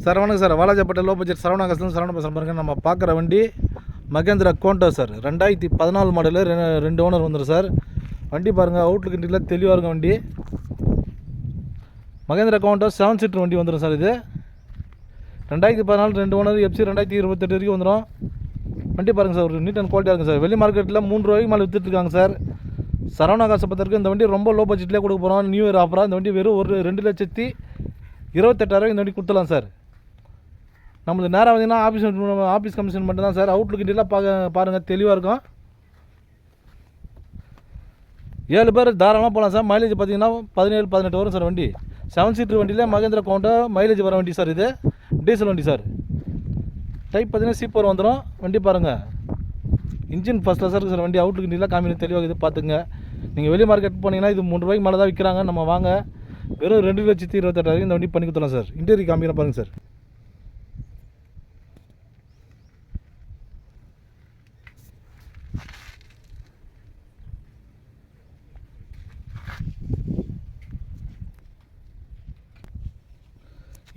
Sir வணக்கம் sir. Walajapet low budget Saravana காசுலேருந்து சரவணா பேசுகிறேன் பாருங்கள். நம்ம பார்க்குற வண்டி Mahindra Quanto sir. 2014 model, 2 owner வந்துடும் சார். வண்டி பாருங்கள், அவுட்லுக் இன்டீரியர் தெளிவாக இருக்கும் வண்டி. மகேந்திரா கோண்டோ 7 சீட்டர் வண்டி வந்துடும் சார். இது 2014 2 ஓனர், எஃப்சி 2028 வரைக்கும் வந்துடும். வண்டி பாருங்கள் சார், ஒரு நீட் அண்ட் குவாலிட்டியாக இருக்கும் சார். வெளி மார்க்கெட்டில் 3 ரூபாய்க்கு மேலே விற்றுட்ருக்காங்க சார். சரவணா காசை பொறுத்தவரைக்கும் இந்த வண்டி ரொம்ப லோ பட்ஜெட்லேயே கொடுக்க போகிறோம். நியூ இயர் ஆஃபராக இந்த வண்டி வெறும் 2,28,000 இந்த வண்டி கொடுத்துலாம் சார். நம்மளுக்கு நேராக வந்தீங்கன்னா ஆஃபீஸ் கமிஷன் மட்டும் தான் சார். அவுட்லுக் இன்டீரியர் பாருங்கள், தெளிவாக இருக்கும். 7 பேர் தாராளமாக போகலாம் சார். மைலேஜ் பார்த்தீங்கன்னா 17-18 வரும் சார். வண்டி 7 சீட்டர் வண்டியில் மகேந்திரா கோண்டோ மைலேஜ் வர வண்டி சார். இது டீசல் வண்டி சார். டைப் பார்த்தீங்கன்னா C4 வந்துடும். வண்டி பாருங்கள், இன்ஜின் ஃபஸ்ட் கிளாஸாக இருக்குது சார். வண்டி அவுட்லுக் இன்டீரியர் காமினி தெளிவாக இது பார்த்துங்க. நீங்கள் வெளி மார்க்கெட் போனீங்கன்னா இது 3 ரூபாய்க்கு மேலே தான் விற்கிறாங்க. நம்ம வாங்க வெறும் 2,28,000 இந்த வண்டி பண்ணி கொடுத்துலாம் சார். இன்டீரியர் காமிக்கிறேன் பாருங்கள் சார்.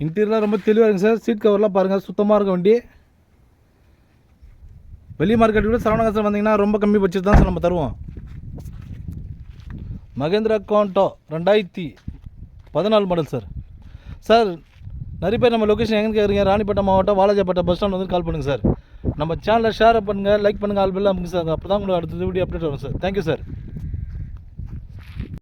இன்டீரியர்லாம் ரொம்ப தெளிவாக இருக்குது சார். சீட் கவர்லாம் பாருங்கள், சுத்தமாக இருக்கும் வண்டி. வெளி மார்க்கெட் விட சரவணா காசில் வந்தீங்கன்னா ரொம்ப கம்மி பட்ஜெட் தான் சார் நம்ம தருவோம். Mahindra Quanto 2014 model sir. Sir நிறைய பேர் நம்ம லொக்கேஷன் எங்கே கேட்குறீங்க? ராணிப்பேட்டை மாவட்டம் வாலாஜாப்பேட்டை பஸ் ஸ்டாண்ட் வந்து கால் பண்ணுங்கள் சார். நம்ம சேனலை ஷேர் பண்ணுங்கள், லைக் பண்ணுங்கள், ஆல் பெல் அமுங்க சார். அப்போ தான் உங்களுக்கு அடுத்த வீடியோ அப்டேட் வரும் சார். Thank you sir.